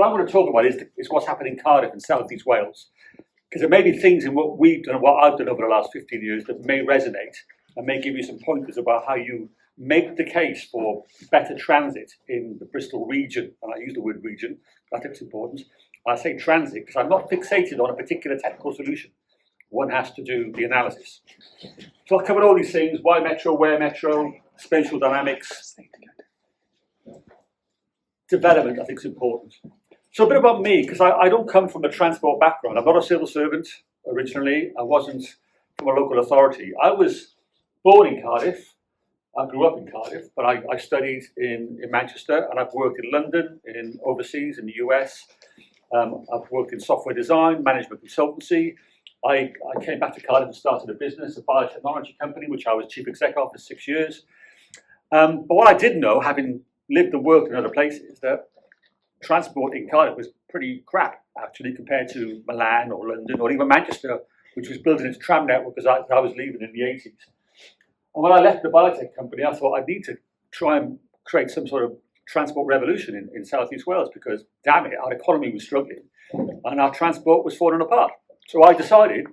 what I'm going to talk about is what's happening in Cardiff and South East Wales. Because there may be things in what we've done and what I've done over the last 15 years that may resonate and may give you some pointers about how you make the case for better transit in the Bristol region. And I use the word region, I think it's important. I say transit because I'm not fixated on a particular technical solution. One has to do the analysis. So I'll cover all these things: why metro, where metro, spatial dynamics. Development, I think, is important. So a bit about me, because I don't come from a transport background. I'm not a civil servant originally. I wasn't from a local authority. I was born in Cardiff. I grew up in Cardiff, but I studied in Manchester, and I've worked in London, in overseas, in the US. I've worked in software design, management consultancy. I came back to Cardiff and started a business, a biotechnology company, which I was chief exec of for 6 years. But what I did know, having lived and worked in other places, that transport in Cardiff was pretty crap, actually, compared to Milan or London or even Manchester, which was building its tram network as I was leaving in the 80s. And when I left the biotech company, I thought I'd need to try and create some sort of transport revolution in South East Wales, because, damn it, our economy was struggling and our transport was falling apart. So I decided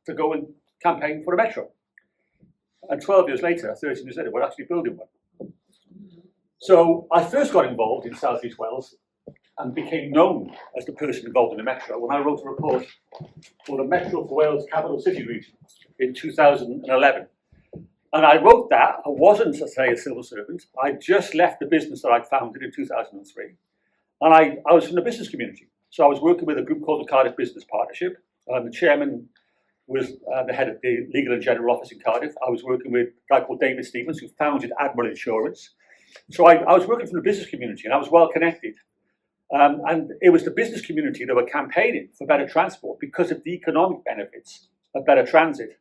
to go and campaign for a metro. And 12 years later, 13 years later, we're actually building one. So I first got involved in South East Wales and became known as the person involved in the metro when I wrote a report for the Metro for Wales Capital City Region in 2011. And I wrote that. I wasn't, I say, a civil servant. I just left the business that I'd founded in 2003. And I was from the business community. So I was working with a group called the Cardiff Business Partnership. The chairman was the head of the Legal and General Office in Cardiff. I was working with a guy called David Stevens, who founded Admiral Insurance. So I was working from the business community, and I was well connected. And it was the business community that were campaigning for better transport because of the economic benefits of better transit.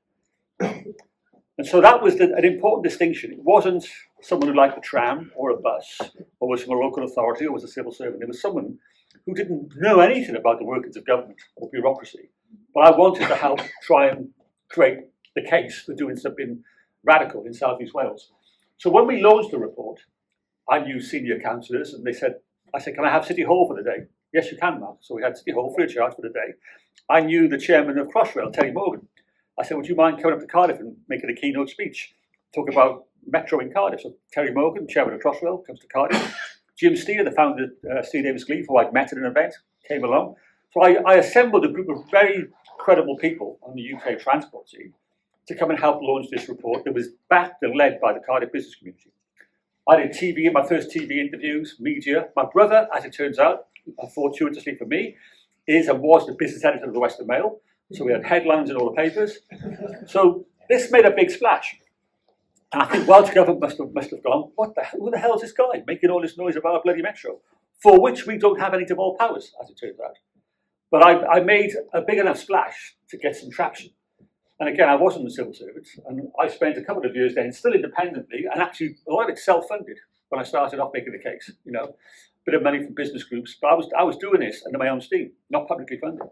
And so that was an important distinction. It wasn't someone who liked the tram or a bus or was from a local authority or was a civil servant. It was someone who didn't know anything about the workings of government or bureaucracy. But I wanted to help try and create the case for doing something radical in South East Wales. So when we launched the report, I knew senior councillors, and I said, can I have City Hall for the day? Yes, you can, Mark. So we had City Hall free of charge for the day. I knew the chairman of Crossrail, Terry Morgan. I said, would you mind coming up to Cardiff and making a keynote speech, talk about metro in Cardiff? So Terry Morgan, chairman of Crossrail, comes to Cardiff. Jim Steer, the founder of Steer Davis Gleave, who I'd met at an event, came along. So I assembled a group of very credible people on the UK transport team to come and help launch this report that was backed and led by the Cardiff business community. I did TV, my first TV interviews, media. My brother, as it turns out, fortuitously for me, is and was the business editor of the Western Mail. So we had headlines in all the papers. So this made a big splash. And I think Welsh government must have gone, who the hell is this guy making all this noise about a bloody metro? For which we don't have any devolved powers, as it turns out. But I made a big enough splash to get some traction. And again, I wasn't a civil servant, and I spent a couple of years then still independently, and actually a lot of it self-funded when I started off making the case, a bit of money from business groups, but I was doing this under my own steam, not publicly funded.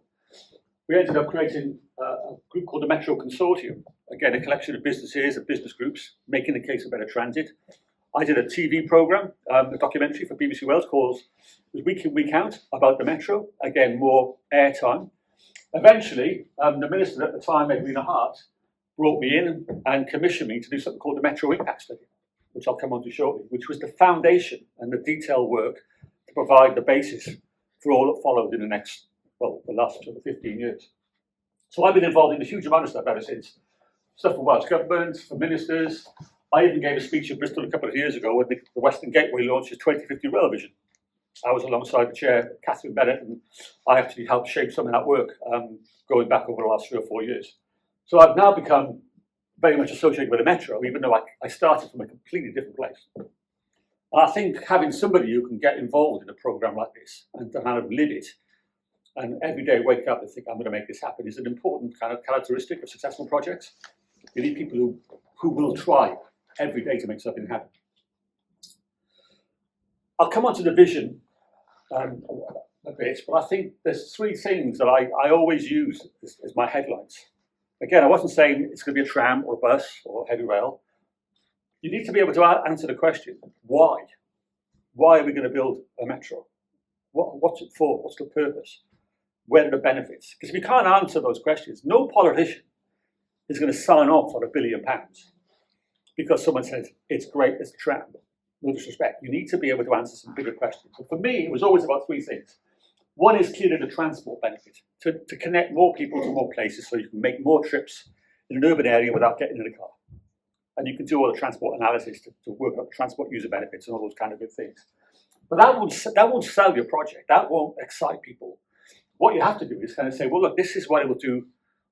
We ended up creating a group called the Metro Consortium, again, a collection of businesses and business groups making the case for better transit. I did a TV programme, a documentary for BBC Wales called Week In, Week Out about the Metro, again, more airtime. Eventually, the minister at the time, Edwina Hart, brought me in and commissioned me to do something called the Metro Impact Study, which I'll come on to shortly, which was the foundation and the detailed work to provide the basis for all that followed in the last sort of 15 years. So I've been involved in a huge amount of stuff ever since. Stuff for Welsh government, for ministers. I even gave a speech in Bristol a couple of years ago when the Western Gateway launched its 2050 rail vision. I was alongside the chair, Catherine Bennett, and I actually helped shape some of that work going back over the last 3 or 4 years. So I've now become very much associated with the Metro, even though I started from a completely different place. And I think having somebody who can get involved in a programme like this and to kind of live it, and every day wake up and think, I'm going to make this happen, is an important kind of characteristic of successful projects. You need people who will try every day to make something happen. I'll come on to the vision a bit, but I think there's 3 things that I always use as my headlines. Again, I wasn't saying it's going to be a tram or a bus or heavy rail. You need to be able to answer the question, why? Why are we going to build a metro? What's it for? What's the purpose? Where are the benefits? Because if you can't answer those questions, no politician is going to sign off on £1 billion because someone says it's great, it's a tram. No disrespect. You need to be able to answer some bigger questions. But for me, it was always about three things. One is clearly the transport benefit, to connect more people to more places so you can make more trips in an urban area without getting in a car. And you can do all the transport analysis to work out transport user benefits and all those kind of good things. But that won't sell your project. That won't excite people. What you have to do is kind of say, well, look, this is what it will do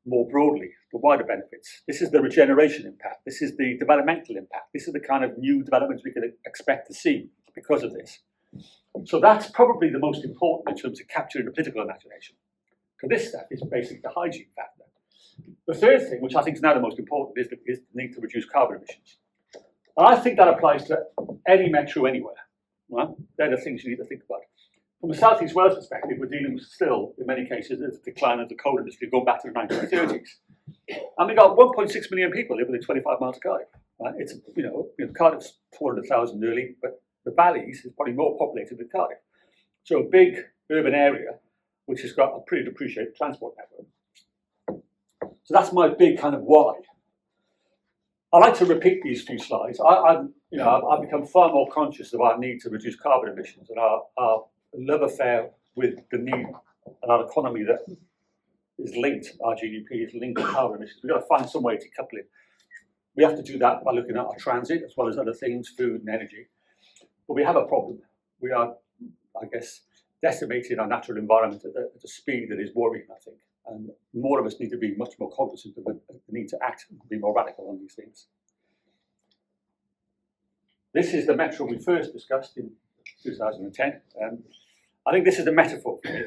more broadly, the wider benefits. This is the regeneration impact. This is the developmental impact. This is the kind of new developments we can expect to see because of this. So that's probably the most important in terms of capturing the political imagination. Because this stuff is basically the hygiene factor. The third thing, which I think is now the most important, is the need to reduce carbon emissions. And I think that applies to any metro anywhere. Right? They're the things you need to think about. From a South East Wales perspective, we're dealing with still, in many cases, the decline of the coal industry going back to the 1930s. And we've got 1.6 million people living within 25 miles of Cardiff. Right? It's, Cardiff's 400,000 nearly, but the valleys is probably more populated than Cardiff. So a big urban area, which has got a pretty depreciated transport network. So that's my big kind of why. I like to repeat these few slides. I've become far more conscious of our need to reduce carbon emissions and our love affair with the need and our economy that is linked, our GDP is linked to carbon emissions. We've got to find some way to couple it. We have to do that by looking at our transit as well as other things, food and energy. But we have a problem. We are, I guess, decimating our natural environment at a speed that is worrying, I think. And more of us need to be much more cognizant of the need to act and be more radical on these things. This is the metro we first discussed in 2010. I think this is the metaphor for me.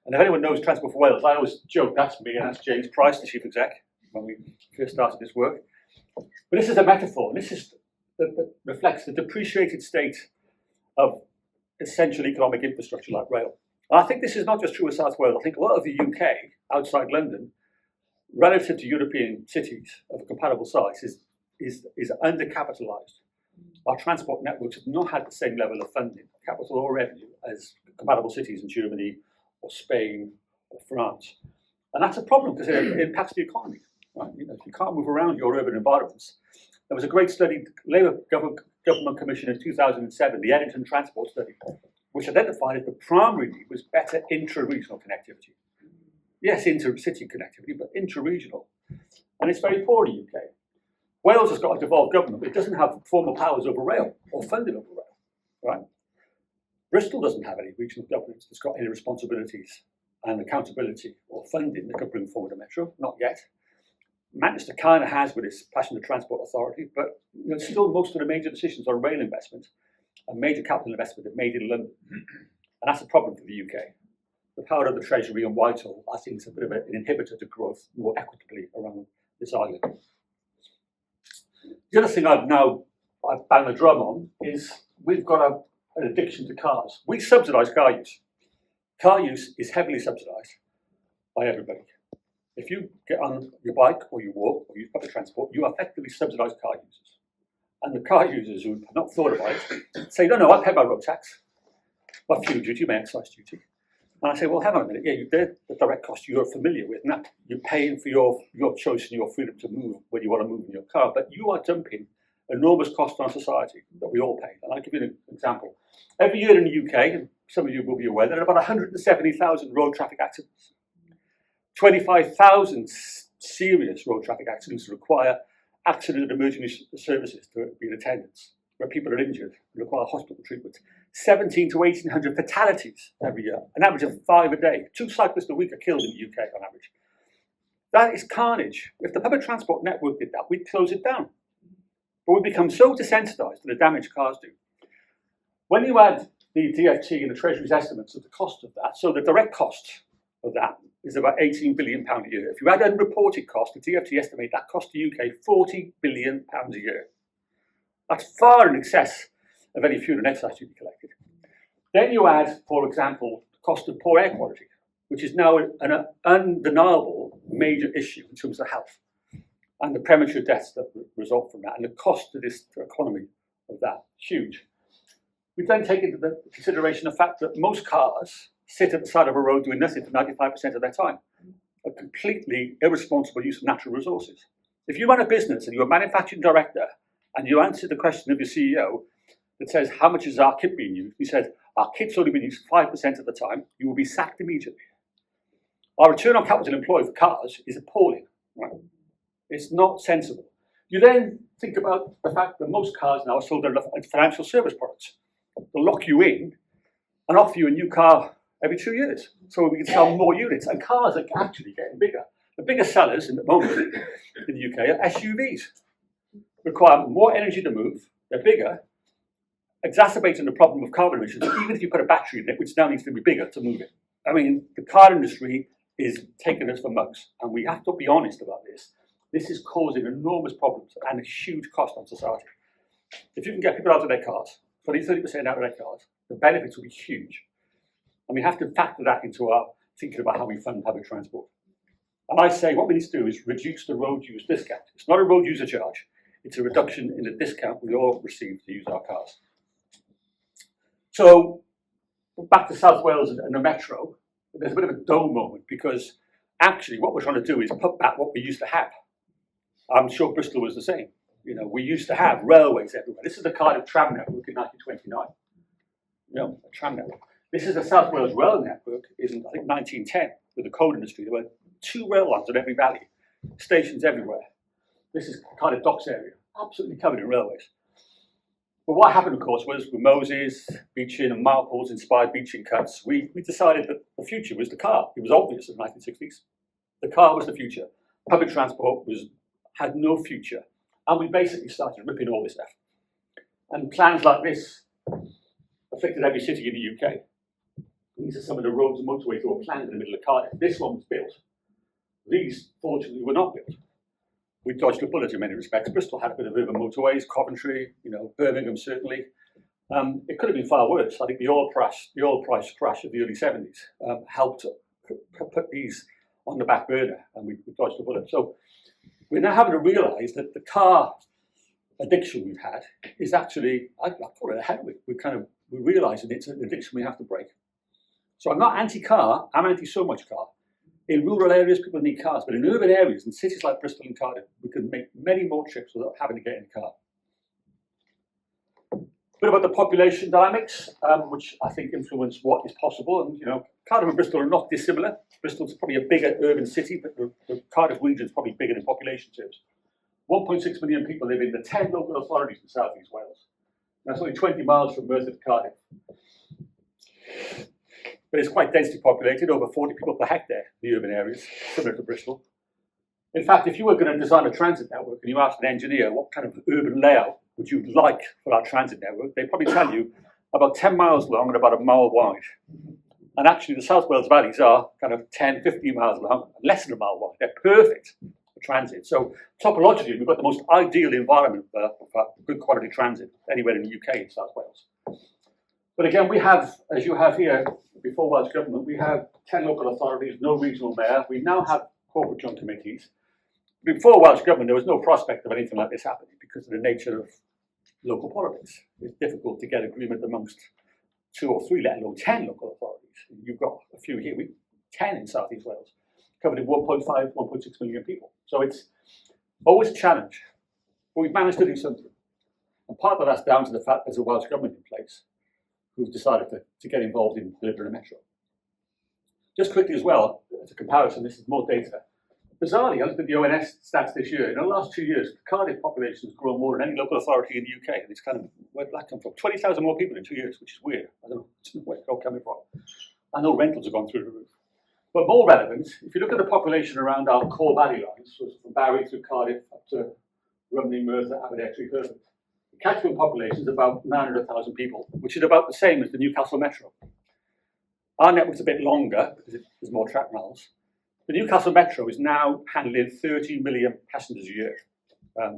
And if anyone knows Transport for Wales, I always joke that's me and that's James Price, the chief exec, when we first started this work. But this is a metaphor, and this is that reflects the depreciated state of essential economic infrastructure like rail. And I think this is not just true of South Wales. I think a lot of the UK, outside London, relative to European cities of a comparable size, is undercapitalised. Our transport networks have not had the same level of funding, capital or revenue, as comparable cities in Germany or Spain or France. And that's a problem because it impacts the economy. Right? If you can't move around your urban environments. There was a great study, Labour Government Commission in 2007, the Eddington Transport Study, which identified that the primary need was better intra-regional connectivity. Yes, inter-city connectivity, but intra-regional. And it's very poor in the UK. Wales has got a devolved government, but it doesn't have formal powers over rail or funding over rail, right? Bristol doesn't have any regional government that's got any responsibilities and accountability or funding that could bring forward a metro, not yet. Manchester kind of has with its Passenger Transport Authority, but still most of the major decisions on rail investment and major capital investment are made in London. And that's a problem for the UK. The power of the Treasury and Whitehall, I think, is a bit of an inhibitor to growth more equitably around this island. The other thing I've banged the drum on is we've got an addiction to cars. We subsidise car use. Car use is heavily subsidised by everybody. If you get on your bike or you walk or use public transport, you effectively subsidise car users. And the car users who have not thought about it say, no, I pay my road tax, my fuel duty, my excise duty. And I say, well, hang on a minute, yeah, they're the direct cost you're familiar with, and that you're paying for your choice and your freedom to move when you want to move in your car, but you are dumping enormous cost on society that we all pay. And I'll give you an example. Every year in the UK, and some of you will be aware, there are about 170,000 road traffic accidents. 25,000 serious road traffic accidents require accident and emergency services to be in attendance, where people are injured and require hospital treatment. 1,700 to 1,800 fatalities every year, an average of 5 a day. 2 cyclists a week are killed in the UK on average. That is carnage. If the public transport network did that, we'd close it down. But we become so desensitised to the damage cars do. When you add the DfT and the Treasury's estimates of the cost of that, so the direct cost of that is about £18 billion a year. If you add unreported cost, the DfT estimate that costs the UK £40 billion a year. That's far in excess of any fuel and excise duty collected. Then you add, for example, the cost of poor air quality, which is now an undeniable major issue in terms of health, and the premature deaths that result from that, and the cost to this economy of that, huge. We then take into the consideration the fact that most cars sit at the side of a road doing nothing for 95% of their time. A completely irresponsible use of natural resources. If you run a business and you're a manufacturing director and you answer the question of your CEO that says, how much is our kit being used? He said, our kit's only been used 5% of the time, you will be sacked immediately. Our return on capital employed for cars is appalling. Right? It's not sensible. You then think about the fact that most cars now are sold as financial service products. They'll lock you in and offer you a new car every 2 years. So we can sell more units. And cars are actually getting bigger. The biggest sellers in the moment in the UK are SUVs. Require more energy to move. They're bigger, exacerbating the problem of carbon emissions, even if you put a battery in it, which now needs to be bigger to move it. I mean, the car industry is taking us for mugs, and we have to be honest about this. This is causing enormous problems and a huge cost on society. If you can get people out of their cars, 20-30% out of their cars, the benefits will be huge. And we have to factor that into our thinking about how we fund public transport. And I say what we need to do is reduce the road use discount. It's not a road user charge. It's a reduction in the discount we all receive to use our cars. So back to South Wales and the Metro, there's a bit of a dull moment because actually what we're trying to do is put back what we used to have. I'm sure Bristol was the same. You know, we used to have railways everywhere. This is the Cardiff tram network in 1929. You know, a tram network. This is the South Wales rail network in, I think, 1910 with the coal industry. There were 2 rail lines in every valley, stations everywhere. This is Cardiff docks area, absolutely covered in railways. But what happened, of course, was with Moses, beaching and Marple's inspired beaching cuts, we decided that the future was the car. It was obvious in the 1960s. The car was the future. Public transport had no future. And we basically started ripping all this stuff. And plans like this affected every city in the UK. These are some of the roads and motorways that were planned in the middle of Cardiff. This one was built. These, fortunately, were not built. We dodged a bullet in many respects. Bristol had a bit of urban motorways, Coventry, you know, Birmingham certainly. It could have been far worse. I think the oil price crash of the early 70s helped put these on the back burner, and we dodged a bullet. So we're now having to realise that the car addiction we've had is actually, I call it a habit. We're realising it's an addiction we have to break. So I'm not anti-car, I'm anti-so much car. In rural areas, people need cars, but in urban areas, in cities like Bristol and Cardiff, we can make many more trips without having to get in a car. A bit about the population dynamics, which I think influence what is possible. And you know, Cardiff and Bristol are not dissimilar. Bristol's probably a bigger urban city, but the Cardiff region is probably bigger in population terms. 1.6 million people live in the 10 local authorities in South East Wales. That's only 20 miles from Merthyr to Cardiff. But it's quite densely populated, over 40 people per hectare, the urban areas, similar to Bristol. In fact, if you were going to design a transit network and you asked an engineer what kind of urban layout would you like for our transit network, they'd probably tell you about 10 miles long and about a mile wide. And actually, the South Wales valleys are kind of 10, 15 miles long, less than a mile wide. They're perfect for transit. So topologically, we've got the most ideal environment for good quality transit anywhere in the UK in South Wales. But again, we have, as you have here, before Welsh Government, we have 10 local authorities, no regional mayor. We now have corporate joint committees. Before Welsh Government, there was no prospect of anything like this happening because of the nature of local politics. It's difficult to get agreement amongst 2 or 3, let alone 10 local authorities. You've got a few here, 10 in South East Wales, covering 1.5, 1.6 million people. So it's always a challenge, but we've managed to do something. And part of that's down to the fact there's a Welsh Government in place who've decided to get involved in delivering a metro. Just quickly as well, as a comparison, this is more data. Bizarrely, I looked at the ONS stats this year. In the last 2 years, the Cardiff population has grown more than any local authority in the UK. And it's kind of, where did that come from? 20,000 more people in 2 years, which is weird. I don't know where it's all coming from. I know rentals have gone through the roof. But more relevant, if you look at the population around our core valley lines, so from Barry through Cardiff up to Rumney, Merthyr, Aberdeen, Hereford, the catchment population is about 900,000 people, which is about the same as the Newcastle Metro. Our network's a bit longer because there's more track miles. The Newcastle Metro is now handling 30 million passengers a year.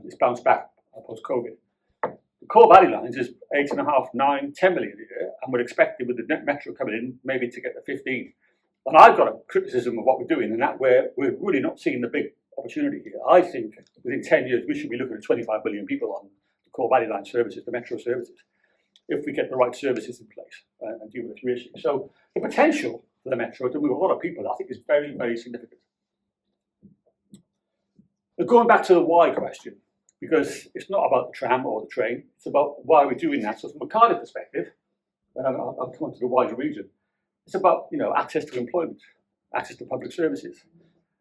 It's bounced back post-COVID. The core valley lines is 8.5, 9, 10 million a year, and we're expecting with the Metro coming in maybe to get to 15. And I've got a criticism of what we're doing, and that we're really not seeing the big opportunity here. I think within 10 years we should be looking at 25 million people on the core valley line services, the Metro services. if we get the right services in place and deal with a few issues. So the potential for the metro to move a lot of people, I think, is very, very significant. But going back to the why question, because it's not about the tram or the train, it's about why we're doing that. So from a Cardiff perspective, and I'll come on to the wider region, it's about access to employment, access to public services,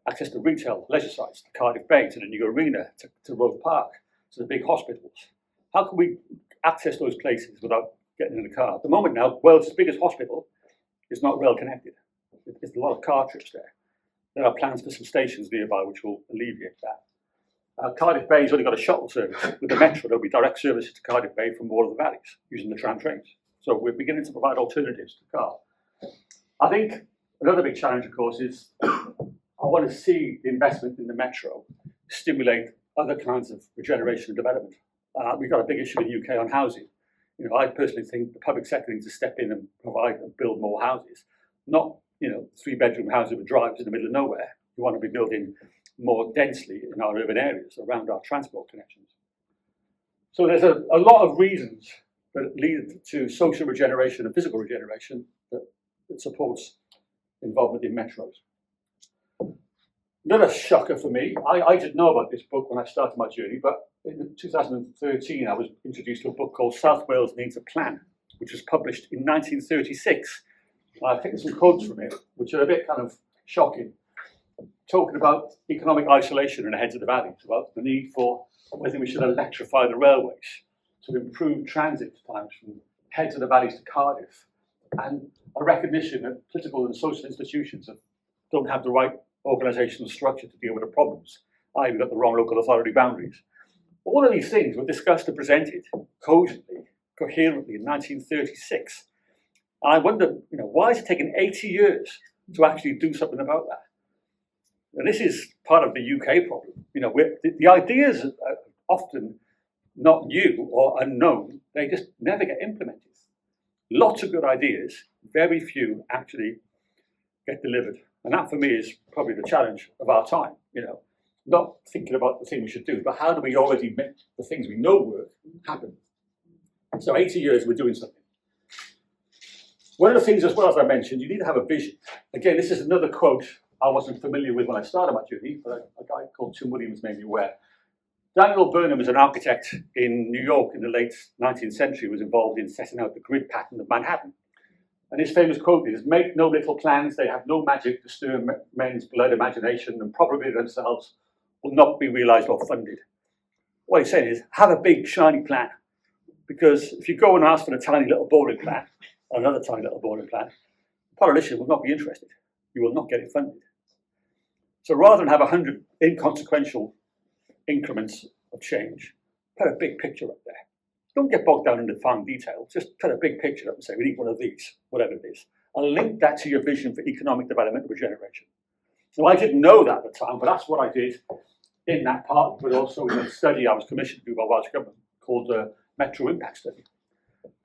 access to retail, leisure sites, to Cardiff Bay, to the new arena, to Road Park, to the big hospitals. How can we access those places without getting in the car? At the moment now, world's biggest hospital is not well connected. There's a lot of car trips there. There are plans for some stations nearby which will alleviate that. Cardiff Bay's only got a shuttle service. With the metro, there'll be direct services to Cardiff Bay from all of the valleys using the tram trains. So we're beginning to provide alternatives to car. I think another big challenge, of course, is I want to see the investment in the metro stimulate other kinds of regeneration and development. We've got a big issue in the UK on housing. I personally think the public sector needs to step in and provide and build more houses, not 3-bedroom houses with drives in the middle of nowhere. We want to be building more densely in our urban areas around our transport connections. So there's a lot of reasons that lead to social regeneration and physical regeneration that supports involvement in metros. Another shocker for me, I didn't know about this book when I started my journey, but in 2013 I was introduced to a book called South Wales Needs a Plan, which was published in 1936. I've taken some quotes from it, which are a bit kind of shocking, talking about economic isolation in the heads of the valleys, about the need for whether we should electrify the railways to improve transit times from heads of the valleys to Cardiff, and a recognition that political and social institutions don't have the right organisational structure to deal with the problems. We've got the wrong local authority boundaries. All of these things were discussed and presented cogently, coherently in 1936. And I wonder, why has it taken 80 years to actually do something about that? And this is part of the UK problem. The ideas are often not new or unknown. They just never get implemented. Lots of good ideas, very few actually get delivered. And that for me is probably the challenge of our time, not thinking about the thing we should do, but how do we already make the things we know work happen? So 80 years we're doing something. One of the things as well, as I mentioned, you need to have a vision. Again, this is another quote I wasn't familiar with when I started my journey, but a guy called Tim Williams made me aware. Daniel Burnham was an architect in New York in the late 19th century, was involved in setting out the grid pattern of Manhattan. And his famous quote is, "Make no little plans, they have no magic to stir men's blood imagination, and probably themselves will not be realised or funded." What he's saying is, have a big, shiny plan. Because if you go and ask for a tiny little boring plan, or another tiny little boring plan, the politician will not be interested. You will not get it funded. So rather than have 100 inconsequential increments of change, put a big picture up there. Don't get bogged down in the fine detail. Just put a big picture up and say, we need one of these, whatever it is. And link that to your vision for economic development and regeneration. Now, I didn't know that at the time, but that's what I did in that part, but also in a study I was commissioned to do by Welsh Government called the Metro Impact Study.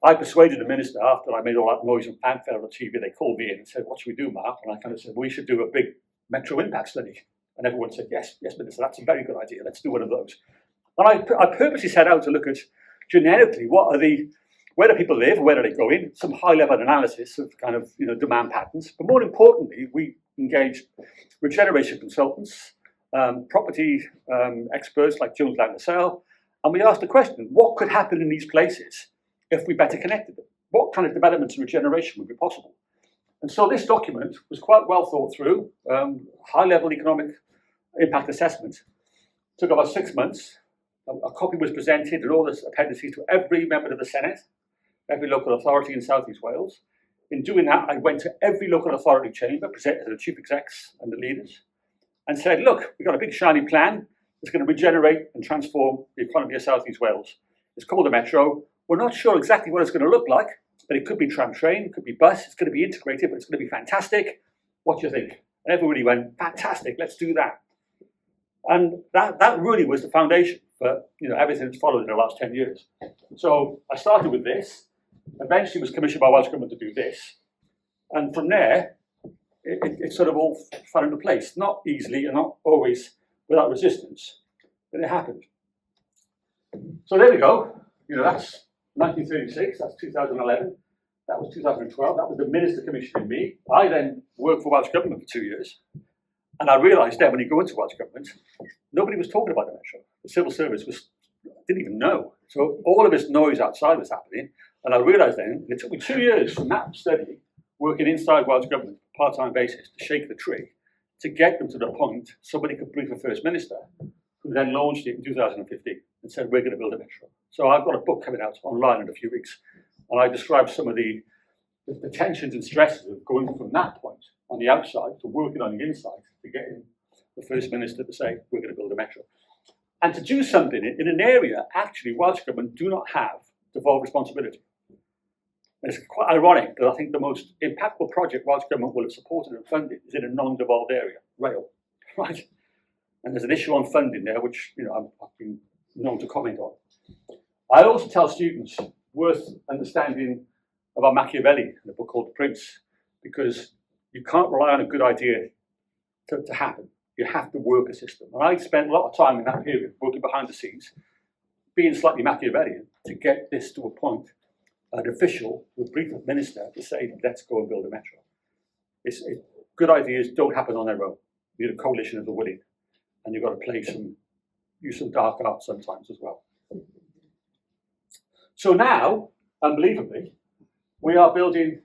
I persuaded the minister after I made all that noise and fanfare on the TV. They called me in and said, "What should we do, Mark?" And I kind of said, "We should do a big Metro Impact Study." And everyone said, yes, Minister, that's a very good idea. Let's do one of those. And I purposely set out to look at generically where do people live, where do they go in, some high-level analysis of kind of demand patterns. But more importantly, we engaged regeneration consultants, property experts like Jones Lang LaSalle, and we asked the question, what could happen in these places if we better connected them? What kind of developments and regeneration would be possible? And so this document was quite well thought through, high-level economic impact assessment. Took about 6 months. A copy was presented and all the appendices to every member of the Senate, every local authority in South East Wales. In doing that, I went to every local authority chamber, presented to the chief execs and the leaders, and said, look, we've got a big shiny plan that's going to regenerate and transform the economy of South East Wales. It's called the Metro. We're not sure exactly what it's going to look like, but it could be tram train, it could be bus, it's going to be integrated, but it's going to be fantastic. What do you think? And everybody went, fantastic, let's do that. And that really was the foundation for everything that's followed in the last 10 years. So I started with this, eventually was commissioned by Welsh Government to do this, and from there, it sort of all fell into place. Not easily and not always without resistance, but it happened. So there we go. That's 1936, that's 2011. That was 2012. That was the minister commissioning me. I then worked for Welsh Government for 2 years. And I realised then when you go into Welsh Government, nobody was talking about the metro. The civil service didn't even know. So all of this noise outside was happening. And I realised then, and it took me 2 years from that study, working inside Welsh Government, part-time basis, to shake the tree, to get them to the point somebody could brief a First Minister, who then launched it in 2015 and said, we're going to build a metro. So I've got a book coming out online in a few weeks. And I describe some of the tensions and stresses of going from that point on the outside to working on the inside to getting the First Minister to say, we're going to build a metro. And to do something in an area, actually, Welsh Government do not have devolved responsibility. And it's quite ironic that I think the most impactful project Welsh Government will have supported and funded is in a non-devolved area, rail, right? And there's an issue on funding there, which I've been known to comment on. I also tell students worth understanding about Machiavelli in a book called The Prince, because you can't rely on a good idea to happen. You have to work a system. And I spent a lot of time in that period working behind the scenes, being slightly Machiavellian to get this to a point. An official would brief the minister to say, let's go and build a metro. Good ideas don't happen on their own. You need a coalition of the willing. And you've got to use some dark arts sometimes as well. So now, unbelievably, we are building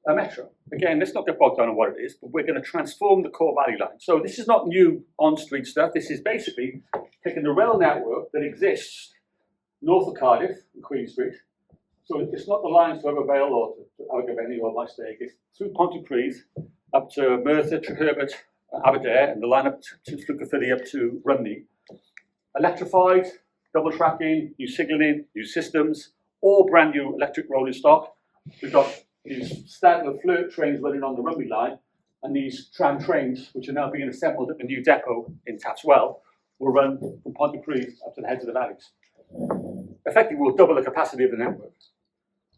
a metro. Again, let's not get bogged down on what it is, but we're going to transform the core valley line. So this is not new on-street stuff. This is basically taking the rail network that exists north of Cardiff and Queen Street. So it's not the lines to Evervale or to Abergavenny or Maesteg. It's through Pontypridd up to Merthyr, Treherbert, Aberdare, and the line up to Llwgyfyrdd up to Rumney. Electrified, double tracking, new signalling, new systems, all brand new electric rolling stock. We've got these Stadler flirt trains running on the Rumney line, and these tram trains, which are now being assembled at the new depot in Tatswell, will run from Pontypridd up to the heads of the valleys. Effectively, we'll double the capacity of the network,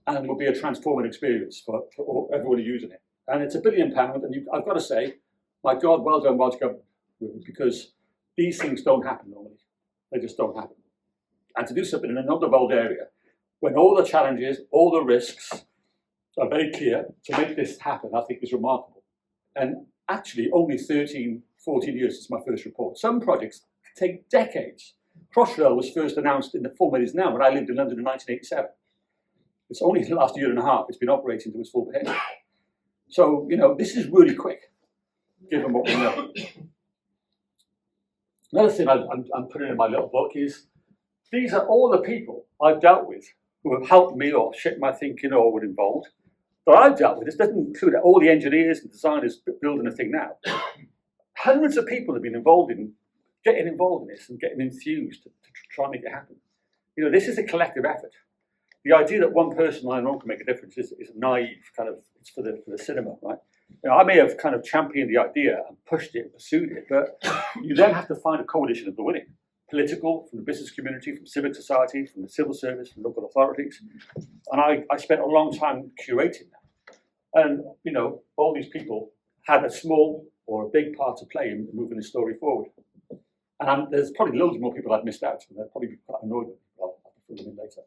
and it will be a transformative experience for everyone using it. And it's £1 billion, and I've got to say, my God, well done, Welsh Government, because these things don't happen normally. They just don't happen. And to do something in a non-devolved area, when all the challenges, all the risks are very clear, to make this happen, I think is remarkable. And actually, only 13, 14 years since my first report. Some projects take decades. Crossrail was first announced in the form it is now when I lived in London in 1987. It's only the last year and a half it's been operating to its full potential. So, this is really quick, given what we know. Another thing I'm putting in my little book is, these are all the people I've dealt with who have helped me or shaped my thinking or were involved. But I've dealt with this, doesn't include all the engineers and designers building the thing now. Hundreds of people have been involved in getting involved in this and getting enthused to try and make it happen. This is a collective effort. The idea that one person on their own can make a difference is a naive kind of, it's for the cinema, right? I may have kind of championed the idea and pushed it, pursued it, but you then have to find a coalition of the willing. Political, from the business community, from civic society, from the civil service, from local authorities. And I spent a long time curating that. And, all these people had a small or a big part to play in moving the story forward. And there's probably loads more people I've missed out, and they're probably quite annoyed with me. I'll fill them in later.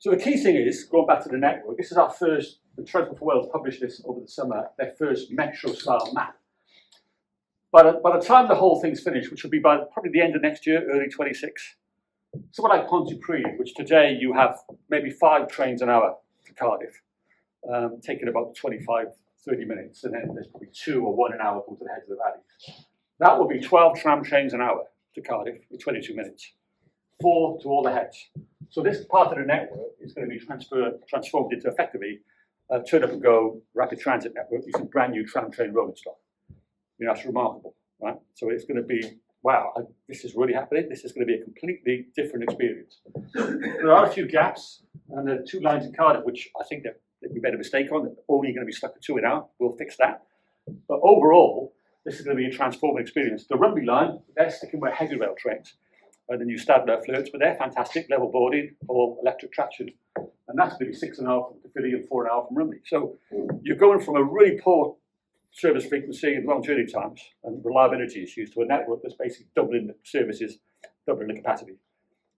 So the key thing is, going back to the network, this is our first, the Transworld for Wales published this over the summer, their first metro-style map. By the time the whole thing's finished, which will be by probably the end of next year, early 26, somewhere like Pontypridd, which today you have maybe 5 trains an hour to Cardiff, taking about 25, 30 minutes, and then there's probably 2 or 1 an hour going to the heads of the valleys. That will be 12 tram trains an hour to Cardiff in 22 minutes, 4 to all the heads. So this part of the network is going to be transformed into effectively a turn up and go rapid transit network using brand new tram train rolling stock. That's remarkable, right? So it's going to be, wow, this is really happening. This is going to be a completely different experience. There are a few gaps, and there are 2 lines in Cardiff, which I think that we made a mistake on. They're only going to be stuck at 2 an hour. We'll fix that. But overall, this is going to be a transformative experience. The Rumney line, they're sticking with heavy rail trains. The new Stadler flirts, but they're fantastic, level boarding, all electric traction. And that's going to be 6.5 from Philly and 4.5 from Rumney. So you're going from a really poor service frequency and long journey times and reliability issues to a network that's basically doubling the services, doubling the capacity.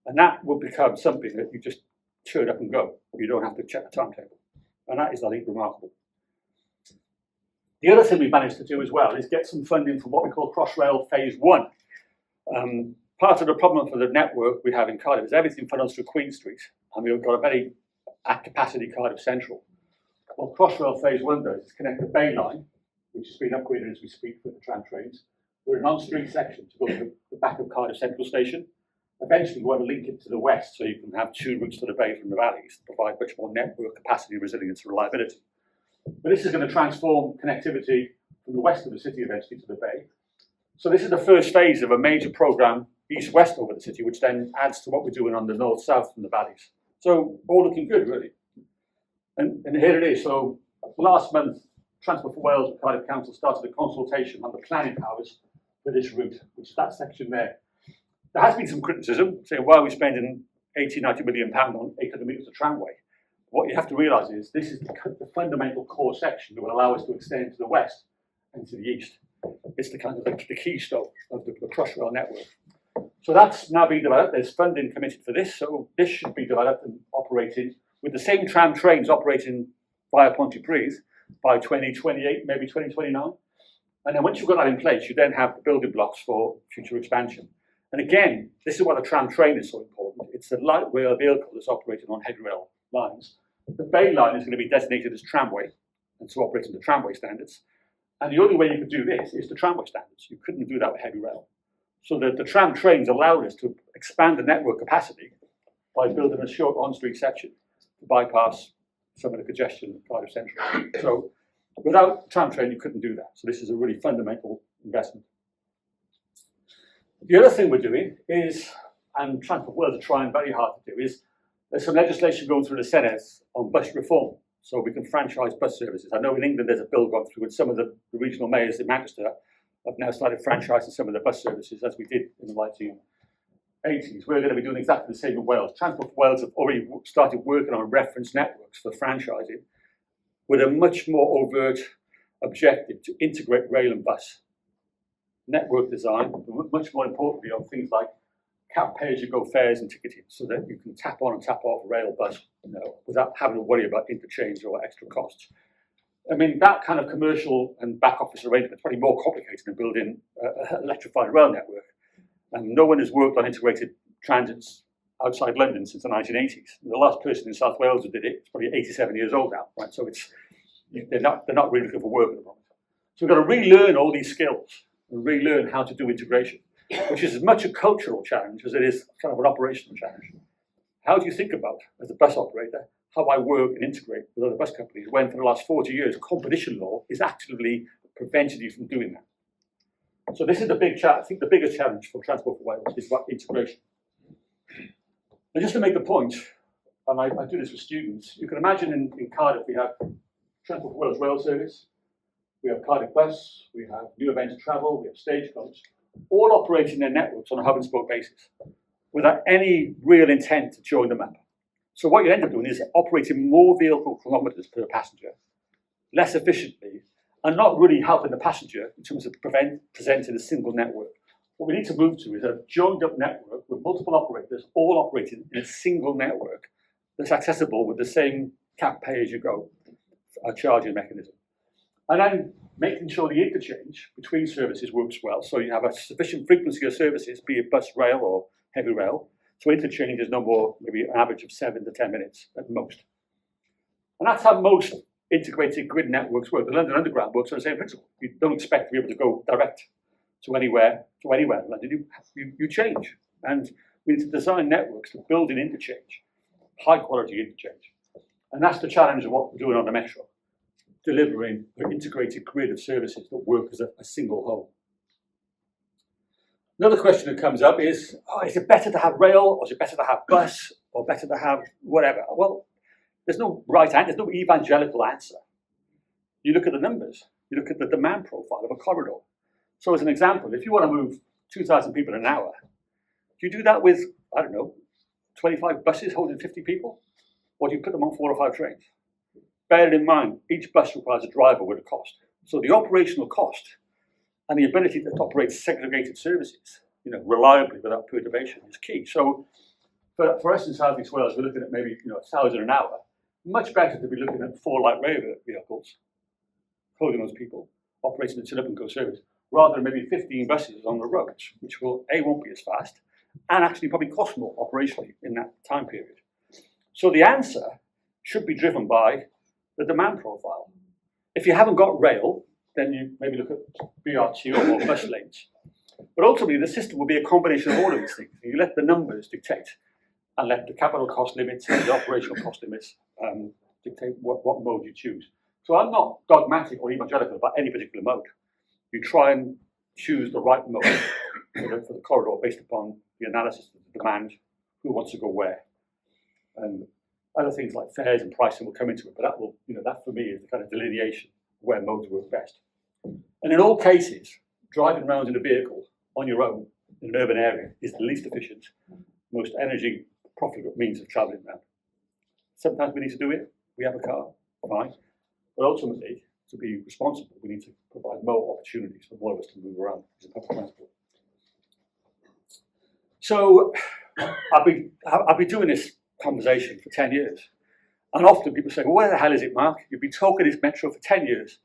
And that will become something that you just turn up and go. You don't have to check the timetable. And that is, I think, remarkable. The other thing we managed to do as well is get some funding from what we call Crossrail Phase 1. Part of the problem for the network we have in Cardiff is everything funnels through Queen Street, and we've got a very at-capacity Cardiff Central. What Crossrail Phase 1 does is connect the Bay Line, which has been upgraded as we speak for the tram trains, with an on-street section to go to the back of Cardiff Central Station. Eventually, we want to link it to the west so you can have two routes to the bay from the valleys to provide much more network capacity, resilience, and reliability. But this is going to transform connectivity from the west of the city eventually to the bay. So this is the first phase of a major programme east-west over the city, which then adds to what we're doing on the north-south from the valleys. So all looking good, really. And here it is. So last month, Transport for Wales and Cardiff Council started a consultation on the planning powers for this route, which is that section there. There has been some criticism, saying, why are we spending 80, 90 million pounds on 800 metres of tramway? What you have to realise is this is the fundamental core section that will allow us to extend to the west and to the east. It's the kind of the keystone of the Crossrail network. So that's now being developed. There's funding committed for this, so this should be developed and operated with the same tram trains operating via Pontypridd by 2028, maybe 2029. And then once you've got that in place, you then have the building blocks for future expansion. And again, this is why the tram train is so important. It's a light rail vehicle that's operating on heavy rail lines. The Bay Line is going to be designated as tramway, and so operating to tramway standards. And the only way you could do this is the tramway standards. You couldn't do that with heavy rail. So the tram trains allowed us to expand the network capacity by building a short on-street section to bypass some of the congestion of Cardiff Central. So without tram train, you couldn't do that. So this is a really fundamental investment. The other thing we're doing is, and Transport Wales are trying very hard to do, is there's some legislation going through the Senate on bus reform, so we can franchise bus services. I know in England there's a bill gone through, and some of the regional mayors in Manchester have now started franchising some of the bus services, as we did in the 1980s. We're going to be doing exactly the same in Wales. Transport Wales have already started working on reference networks for franchising, with a much more overt objective to integrate rail and bus network design, but much more importantly on things like cap pay-as-you-go fares and ticketing, so that you can tap on and tap off rail bus, without having to worry about interchange or extra costs. I mean, that kind of commercial and back office arrangement is probably more complicated than building an electrified rail network. And no one has worked on integrated transits outside London since the 1980s. The last person in South Wales who did it is probably 87 years old now, right? So they're not really looking for work at the moment. So we've got to relearn all these skills and relearn how to do integration, which is as much a cultural challenge as it is kind of an operational challenge. How do you think about, as a bus operator, how I work and integrate with other bus companies when for the last 40 years competition law is actively preventing you from doing that? So this is the big challenge. I think the biggest challenge for Transport for Wales is about integration. And just to make the point, and I do this with students, you can imagine in Cardiff we have Transport for Wales rail service, we have Cardiff Bus, we have New Events Travel, we have Stagecoach, all operating their networks on a hub and spoke basis without any real intent to join them up. So what you end up doing is operating more vehicle kilometres per passenger, less efficiently, and not really helping the passenger in terms of presenting a single network. What we need to move to is a joined up network with multiple operators, all operating in a single network that's accessible with the same cap pay-as-you-go charging mechanism. And then making sure the interchange between services works well, so you have a sufficient frequency of services, be it bus, rail, or heavy rail, so interchange is no more, maybe an average of 7 to 10 minutes at most. And that's how most integrated grid networks work. The London Underground works on the same principle. You don't expect to be able to go direct to anywhere in London. You change. And we need to design networks to build an interchange, high quality interchange. And that's the challenge of what we're doing on the Metro, delivering an integrated grid of services that work as a single whole. Another question that comes up is it better to have rail, or is it better to have bus, or better to have whatever? Well, there's no right answer, there's no evangelical answer. You look at the numbers, you look at the demand profile of a corridor. So as an example, if you want to move 2,000 people in an hour, do you do that with, 25 buses holding 50 people? Or do you put them on 4 or 5 trains? Bear in mind, each bus requires a driver with a cost. So the operational cost and the ability to operate segregated services, reliably without perturbation is key. So For us in South East Wales, we're looking at maybe 1,000 an hour. Much better to be looking at 4 light rail vehicles, holding those people, operating the turn up and go service, rather than maybe 15 buses on the roads, which won't be as fast, and actually probably cost more operationally in that time period. So the answer should be driven by the demand profile. If you haven't got rail, then you maybe look at BRT or bus lanes. But ultimately, the system will be a combination of all of these things. You let the numbers dictate, and let the capital cost limits and the operational cost limits dictate what mode you choose. So I'm not dogmatic or evangelical about any particular mode. You try and choose the right mode for the corridor based upon the analysis of the demand, who wants to go where. And other things like fares and pricing will come into it, but that will, that for me is the kind of delineation of where modes work best. And in all cases, driving around in a vehicle on your own in an urban area is the least efficient, most energy profitable means of travelling around. Sometimes we need to do it. We have a car, fine. But ultimately, to be responsible, we need to provide more opportunities for more of us to move around in public transport. So I've been doing this conversation for 10 years. And often people say, well, where the hell is it, Mark? You've been talking this metro for 10 years.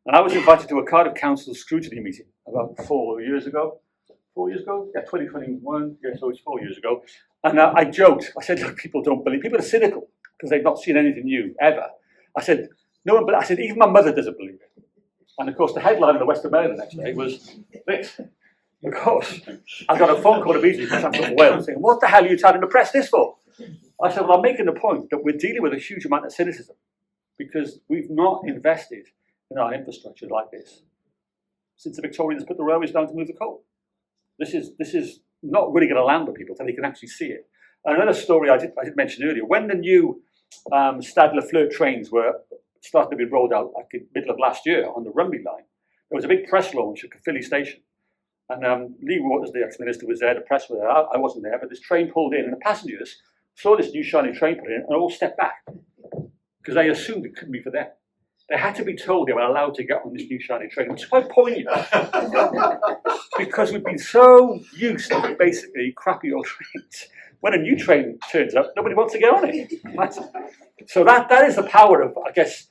And I was invited to a Cardiff Council scrutiny meeting about 4 years ago. 4 years ago? Yeah, 2021. Yeah, so it's 4 years ago. And I joked. I said, look, people don't believe. People are cynical because they've not seen anything new, ever. I said, no one, I said, even my mother doesn't believe it. And of course, the headline in the Western Mail the next day was this. Of course, I got a phone call immediately from Transworld Wales saying, what the hell are you trying to press this for? I said, well, I'm making the point that we're dealing with a huge amount of cynicism because we've not invested in our infrastructure like this since the Victorians put the railways down to move the coal. This is not really going to land with people until they can actually see it. And another story I did mention earlier, when the new Stadler Flirt trains were starting to be rolled out like in the middle of last year on the Rugby line, there was a big press launch at Caerphilly Station. And Lee Waters, the ex-minister, was there, the press was there, I wasn't there, but this train pulled in and the passengers saw this new shiny train put in and all stepped back because they assumed it couldn't be for them. They had to be told they were allowed to get on this new shiny train, which is quite poignant because we've been so used to basically crappy old trains. When a new train turns up, nobody wants to get on it. Right? So that is the power of, I guess,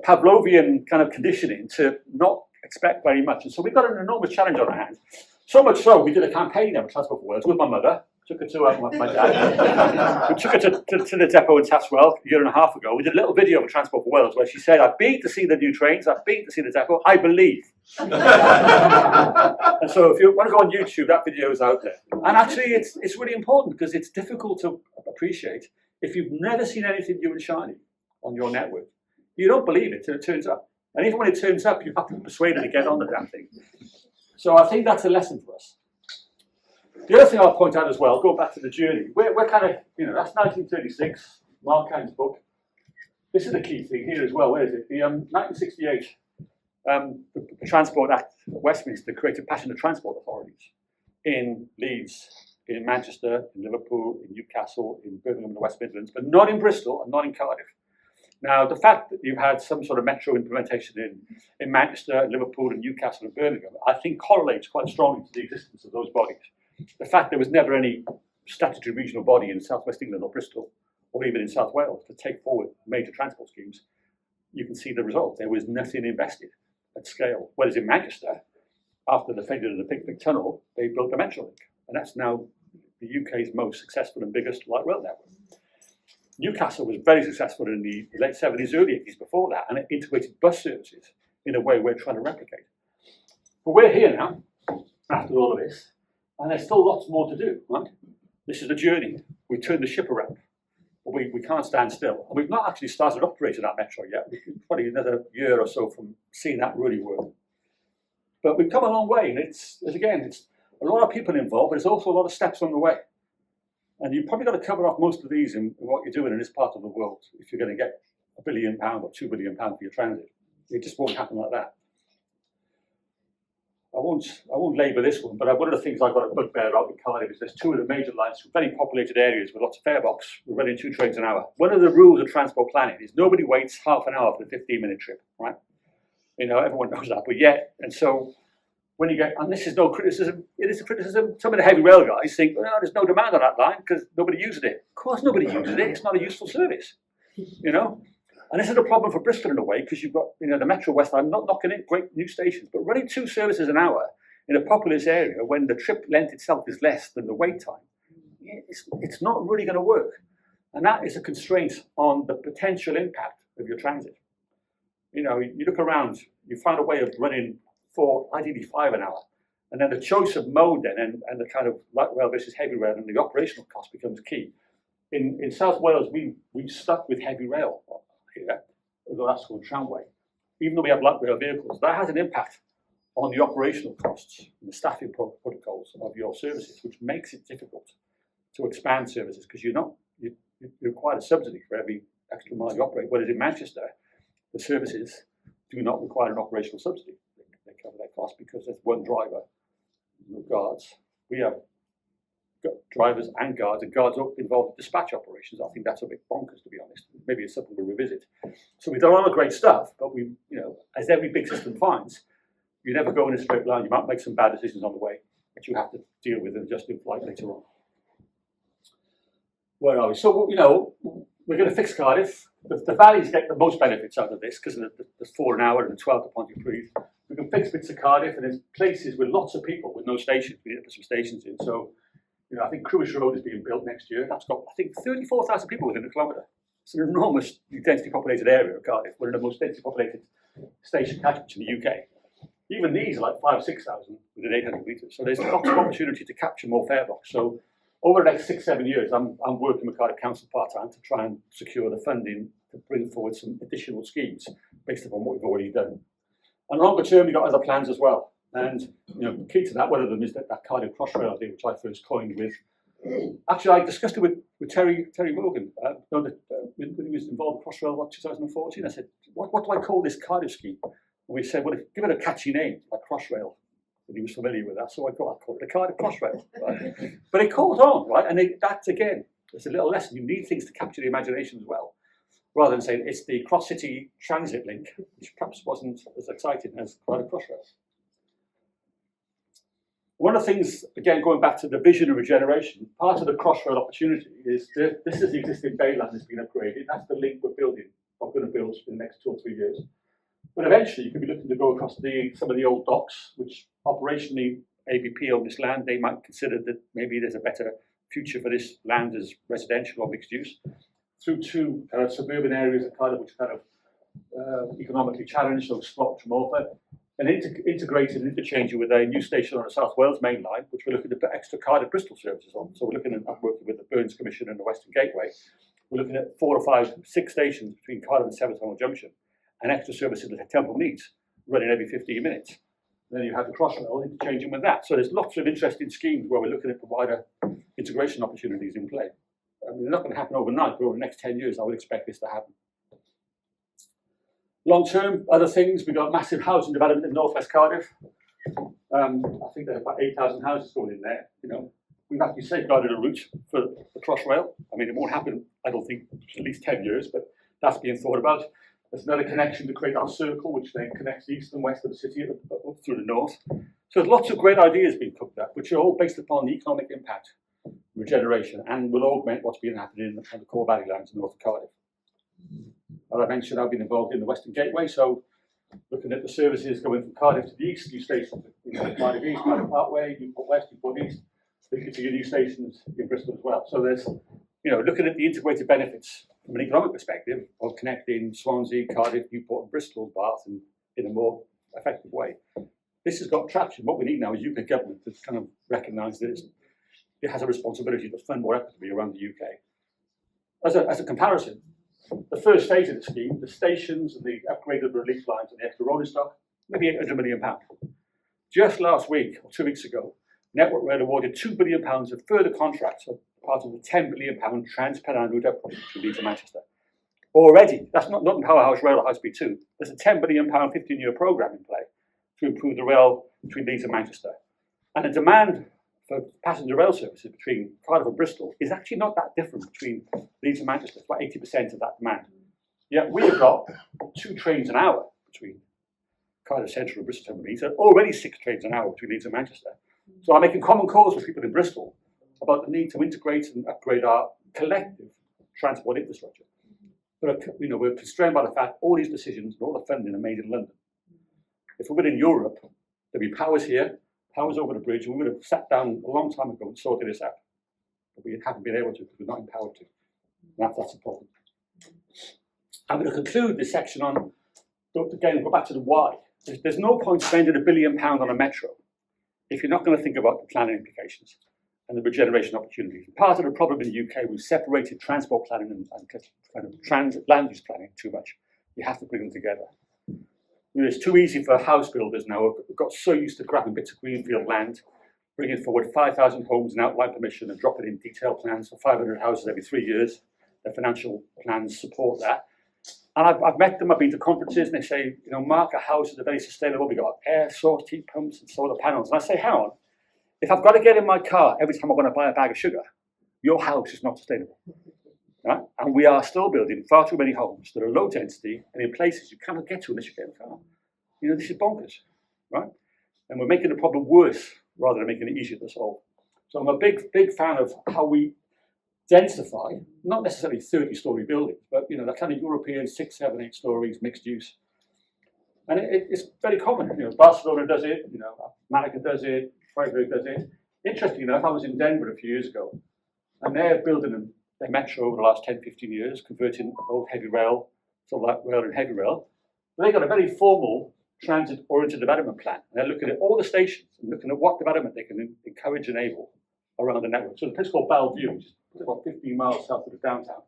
Pavlovian kind of conditioning to not expect very much. And so we've got an enormous challenge on our hands. So much so, we did a campaign at Transport for Wales with my mother. Took her to my dad. We took her to the depot in Transworld a year and a half ago. We did a little video of Transport for Wales where she said, I've been to see the new trains, I've been to see the depot, I believe. And so if you want to go on YouTube, that video is out there. And actually, it's really important because it's difficult to appreciate if you've never seen anything new and shiny on your network. You don't believe it till it turns up. And even when it turns up, you have to be persuaded to get on the damn thing. So I think that's a lesson for us. The other thing I'll point out as well, go back to the journey, we're kind of, that's 1936, Mark Cain's book. This is the key thing here as well, where is it? The 1968, the Transport Act at Westminster created passenger transport authorities in Leeds, in Manchester, in Liverpool, in Newcastle, in Birmingham and the West Midlands, but not in Bristol and not in Cardiff. Now, the fact that you've had some sort of metro implementation in Manchester, Liverpool and Newcastle and Birmingham, I think correlates quite strongly to the existence of those bodies. The fact there was never any statutory regional body in South West England or Bristol, or even in South Wales, to take forward major transport schemes, you can see the result. There was nothing invested at scale. Whereas in Manchester, after the failure of the Pickwick Tunnel, they built the Metrolink, and that's now the UK's most successful and biggest light rail network. Newcastle was very successful in the late 70s, early 80s before that, and it integrated bus services in a way we're trying to replicate. But we're here now, after all of this, and there's still lots more to do, right? This is the journey. We turned the ship around, but we can't stand still. And we've not actually started operating that metro yet. We're probably another year or so from seeing that really work. But we've come a long way, and it's a lot of people involved, but there's also a lot of steps on the way. And you've probably got to cover off most of these in what you're doing in this part of the world if you're going to get £1 billion or £2 billion for your transit. It just won't happen like that. I won't labour this one, but one of the things I've got a bugbear about in Cardiff is there's two of the major lines from very populated areas with lots of fare box. We're running 2 trains an hour. One of the rules of transport planning is nobody waits half an hour for a 15-minute trip, right? Everyone knows that, but yet, and so when you get, and this is no criticism, it is a criticism, some of the heavy rail guys think, well, there's no demand on that line because nobody uses it. Of course nobody uses it, it's not a useful service, you know? And this is a problem for Bristol in a way, because you've got, you know, the Metro West Line, not knocking it, great new stations, but running 2 services an hour in a populous area when the trip length itself is less than the wait time, it's not really going to work. And that is a constraint on the potential impact of your transit. You know, you look around, you find a way of running 4, ideally 5 an hour. And then the choice of mode then, and the kind of light rail versus heavy rail, and the operational cost becomes key. In South Wales, we've stuck with heavy rail here, although that's called tramway. Even though we have light rail vehicles, that has an impact on the operational costs and the staffing protocols of your services, which makes it difficult to expand services, because you require a subsidy for every extra mile you operate. Whereas in Manchester, the services do not require an operational subsidy. They cover their costs because there's one driver, no guards. We have got drivers and guards involved in dispatch operations. I think that's a bit bonkers, to be honest. Maybe it's something we'll revisit. So we've done a lot of great stuff, but we, you know, as every big system finds, you never go in a straight line. You might make some bad decisions on the way, but you have to deal with and adjust in flight later on. Where are we? So, you know, we're going to fix Cardiff. The valleys get the most benefits out of this because of the 4 an hour and the 12 to Pontypridd. We can fix bits of Cardiff, and there's places with lots of people with no stations. We need to put some stations in. So, you know, I think Crossrail Road is being built next year. That's got, I think, 34,000 people within a kilometre. It's an enormous densely populated area of Cardiff. We're in the most densely populated station catchment in the UK. Even these are like 5,000 or 6,000 within 800 metres. So there's lots of opportunity to capture more fare blocks. So over the next 6-7 years, I'm working with Cardiff Council part-time to try and secure the funding to bring forward some additional schemes based upon what we've already done. And longer term, we've got other plans as well. And you know, key to that, one of them is that Cardiff Crossrail idea, which I first coined with. Actually, I discussed it with Terry Morgan, when he was involved in Crossrail, 2014. I said, what do I call this Cardiff scheme? And we said, well, give it a catchy name, like Crossrail. And he was familiar with that, so I called it the Cardiff Crossrail. Right? But it caught on, right? And that's, again, it's a little lesson. You need things to capture the imagination as well, rather than saying it's the cross-city transit link, which perhaps wasn't as exciting as Cardiff Crossrail. One of the things, again, going back to the vision of regeneration, part of the Crossrail opportunity is this is the existing bayland that's been upgraded. That's the link we're building, or going to build in the next 2 or 3 years. But eventually, you could be looking to go across some of the old docks, which operationally ABP own this land. They might consider that maybe there's a better future for this land as residential or mixed use, through 2 kind of suburban areas of Cardiff, which are kind of economically challenged, so Slot, Tremorfa, and integrated and interchanging with a new station on the South Wales main line, which we're looking to put extra Cardiff Bristol services on. So we're looking at working with the Burns Commission and the Western Gateway. We're looking at 4 or 5, 6 stations between Cardiff and Seven Tunnel Junction, and extra services that Temple needs, running every 15 minutes. And then you have the Crossrail interchanging with that. So there's lots of interesting schemes where we're looking at the wider integration opportunities in play. I mean, they're not going to happen overnight, but over the next 10 years, I would expect this to happen. Long term, other things, we've got massive housing development in northwest Cardiff. I think there's about 8,000 houses going in there. You know, we've actually safeguarded a route for the Crossrail. I mean, it won't happen, I don't think, at least 10 years, but that's being thought about. There's another connection to create our circle, which then connects east and west of the city up through the north. So there's lots of great ideas being cooked up, which are all based upon the economic impact, regeneration, and will augment what's been happening in the core valley lands north of Cardiff. As I mentioned, I've been involved in the Western Gateway, so looking at the services going from Cardiff to the east, new stations in Cardiff East, Cardiff Parkway, Newport West, Newport East, looking to your new stations in Bristol as well. So there's, you know, looking at the integrated benefits from an economic perspective of connecting Swansea, Cardiff, Newport and Bristol, Bath in a more effective way. This has got traction. What we need now is UK government to kind of recognise that it has a responsibility to fund more equitably around the UK. As a comparison, the first phase of the scheme, the stations and the upgraded relief lines and the extra rolling stock, maybe £800 million. Just last week, or 2 weeks ago, Network Rail awarded £2 billion of further contracts as part of the £10 billion Trans-Pennine Route upgrade between Leeds and Manchester. Already, that's not in Powerhouse Rail or High Speed 2, there's a £10 billion 15-year programme in play to improve the rail between Leeds and Manchester. And the demand for passenger rail services between Cardiff and Bristol is actually not that different between Leeds and Manchester. It's about 80% of that demand. Yet we've got 2 trains an hour between Cardiff Central and Bristol Temple Means, there are already 6 trains an hour between Leeds and Manchester. So I'm making common cause with people in Bristol about the need to integrate and upgrade our collective transport infrastructure. But we're constrained by the fact all these decisions and all the funding are made in London. If we were in Europe, there'd be powers here, powers over the bridge, and we would have sat down a long time ago and sorted this out. But we haven't been able to because we're not empowered to. And that's the problem. I'm going to conclude this section on, again, go back to the why. There's no point spending £1 billion on a metro if you're not going to think about the planning implications and the regeneration opportunities. Part of the problem in the UK, we've separated transport planning and kind of land use planning too much. You have to bring them together. It's too easy for house builders now. We've got so used to grabbing bits of greenfield land, bringing forward 5,000 homes in outline permission and dropping in detailed plans for 500 houses every 3 years. Their financial plans support that. And I've met them, I've been to conferences, and they say, Mark, our houses are very sustainable. We've got air source heat pumps and solar panels. And I say, hang on, if I've got to get in my car every time I want to buy a bag of sugar, your house is not sustainable. Right? And we are still building far too many homes that are low density and in places you cannot get to unless you get in a car. This is bonkers, right? And we're making the problem worse rather than making it easier to solve. So I'm a big fan of how we densify, not necessarily 30-story buildings, but that kind of European 6, 7, 8 stories, mixed use. And it's very common. Barcelona does it, Malaga does it, Freiburg does it. Interestingly enough, I was in Denver a few years ago, and they're building their metro over the last 10, 15 years, converting old heavy rail to light rail and heavy rail. But they've got a very formal transit-oriented development plan. And they're looking at all the stations and looking at what development they can encourage and enable around the network. So the place called Bellevue, which is about 15 miles south of the downtown.